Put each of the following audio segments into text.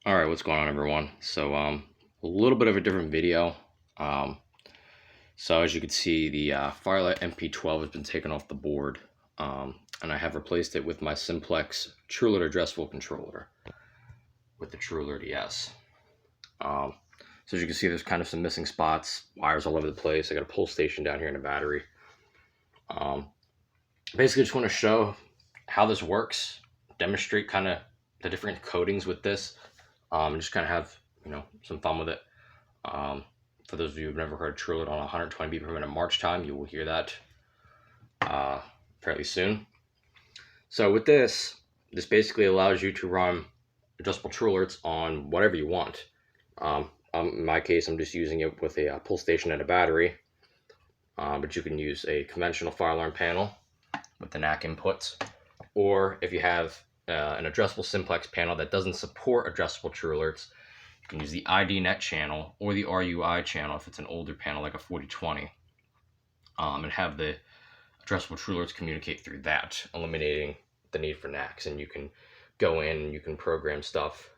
All right, what's going on, everyone? So, a little bit of a different video. Um, so as you can see, the Firelight MP12 has been taken off the board, and I have replaced it with my Simplex Truealert addressable controller with the Truealert ES. So as you can see, there's kind of some missing spots, wires all over the place. I got a pull station down here and a battery. Basically, just want to show how this works, demonstrate kind of the different coatings with this, and just kind of have some fun with it. For those of you who've never heard Truealert on 120 beat per minute march time, you will hear that fairly soon. So with this basically allows you to run adjustable Truealerts on whatever you want. In my case, I'm just using it with a pull station and a battery, but you can use a conventional fire alarm panel with the NAC inputs, or if you have an addressable Simplex panel that doesn't support addressable Truealerts, you can use the IDNet channel or the RUI channel if it's an older panel like a 4020, and have the addressable Truealerts communicate through that, eliminating the need for NACs. And you can go in and you can program stuff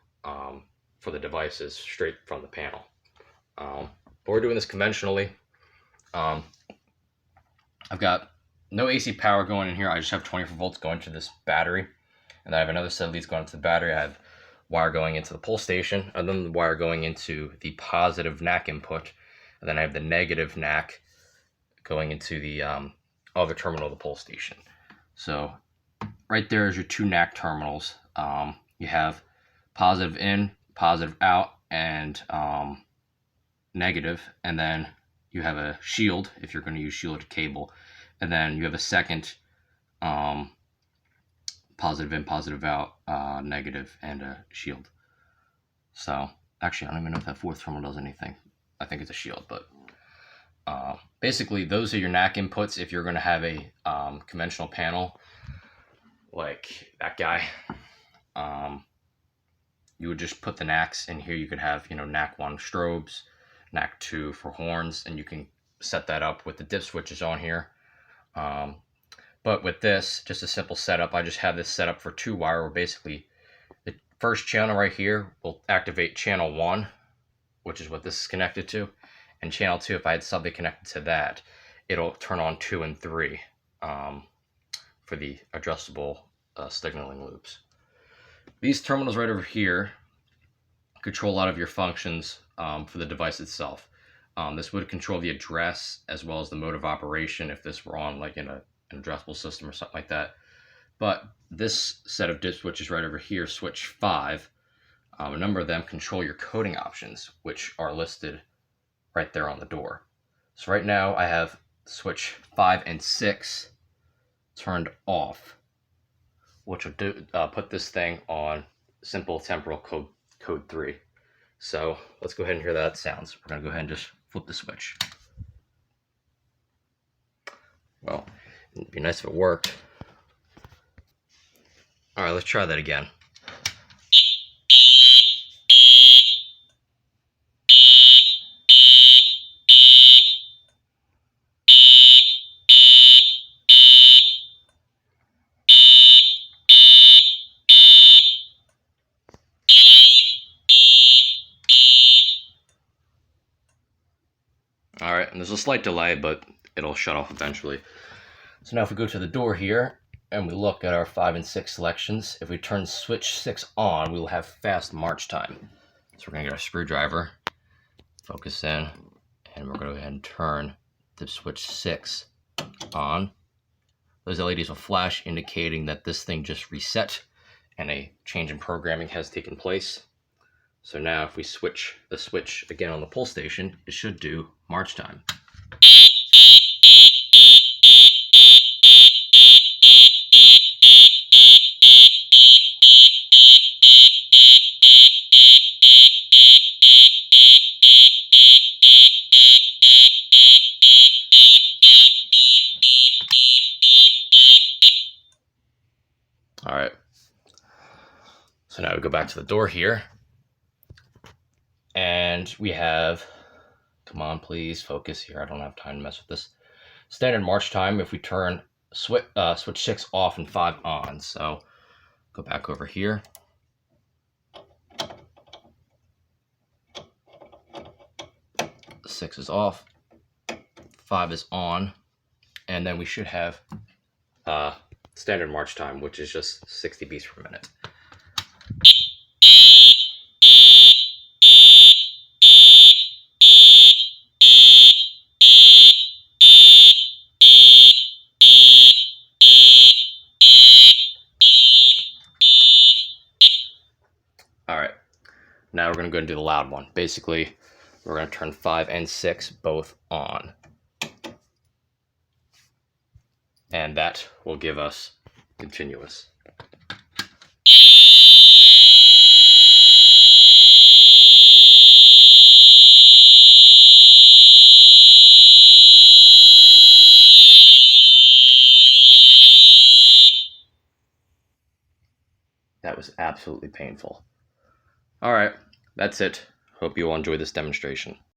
for the devices straight from the panel. But we're doing this conventionally. I've got no AC power going in here. I just have 24 volts going to this battery, and I have another set of leads going into the battery. I have wire going into the pull station, and then the wire going into the positive NAC input, and then I have the negative NAC going into the other terminal of the pull station. So right there is your two NAC terminals. You have positive in, positive out, and negative, and then you have a shield if you're going to use shielded cable, and then you have a second positive in, positive out, negative, and a shield. So actually, I don't even know if that fourth terminal does anything. I think it's a shield, but basically those are your NAC inputs. If you're going to have a conventional panel like that guy, you would just put the NACs in here. You could have NAC 1 strobes, NAC 2 for horns, and you can set that up with the dip switches on here. But with this, just a simple setup, I just have this set up for 2-wire, where basically the first channel right here will activate channel 1, which is what this is connected to, and channel 2, if I had something connected to that, it'll turn on 2 and 3 for the addressable signaling loops. These terminals right over here control a lot of your functions for the device itself. This would control the address as well as the mode of operation if this were on like in an addressable system or something like that. But this set of dip switches right over here, switch 5, a number of them control your coding options, which are listed right there on the door. So right now I have switch 5 and 6 turned off, which will put this thing on simple temporal code 3. So let's go ahead and hear how that sounds. We're going to go ahead and just flip the switch. Well, it'd be nice if it worked. All right, let's try that again. All right, and there's a slight delay, but it'll shut off eventually. So now if we go to the door here and we look at our 5 and 6 selections, if we turn switch 6 on, we will have fast march time. So we're going to get our screwdriver, focus in, and we're going to go ahead and turn the switch 6 on. Those LEDs will flash, indicating that this thing just reset and a change in programming has taken place. So now if we switch the switch again on the pull station, it should do march time. All right. So now we go back to the door here. And we have, come on, please focus here. I don't have time to mess with this. Standard march time if we turn switch 6 off and 5 on. So go back over here. 6 is off, 5 is on, and then we should have standard march time, which is just 60 beats per minute. All right, now we're going to go and do the loud one. Basically, we're going to turn 5 and 6 both on. And that will give us continuous. That was absolutely painful. All right, that's it. Hope you all enjoyed this demonstration.